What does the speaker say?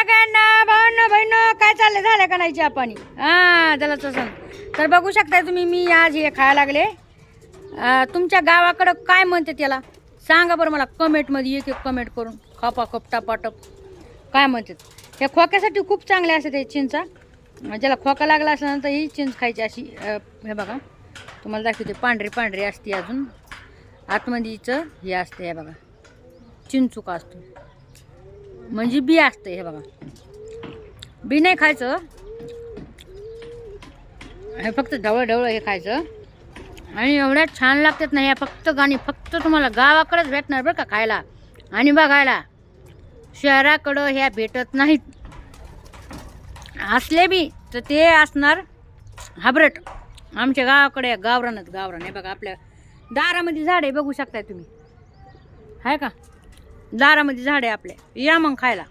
सगळ्यांना भावांनो बहिणो काय चाललं झालं का नाही चहा पाणी त्याला तसं तर बघू शकताय तुम्ही मी आज हे खायला लागले तुमच्या गावाकडं काय म्हणते त्याला सांगा बरं मला कमेंटमध्ये एक कमेंट करून खपा खप टापाटप काय म्हणतात ह्या खोक्यासाठी खूप चांगले असते ते चिंचा ज्याला खोका लागला असल्यानंतर ही चिंच खायची अशी हे बघा तुम्हाला दाखवते पांढरी पांढरी असते अजून आतमध्येचं हे असते हे बघा चिंचुका असतो म्हणजे बी असते हे बघा बी नाही खायचं हे फक्त ढवळं ढवळं हे खायचं आणि एवढ्या छान लागतात ना ह्या फक्त फक्त तुम्हाला गावाकडेच भेटणार बरं का खायला आणि बघायला शहराकडं ह्या भेटत नाहीत असले बी तर ते असणार हाबरट आमच्या गावाकडे गावरानच गावरान हे बघा आपल्या दारामध्ये झाड आहे बघू शकताय तुम्ही आहे का दारामध्ये झाड आहे आपल्या या मग खायला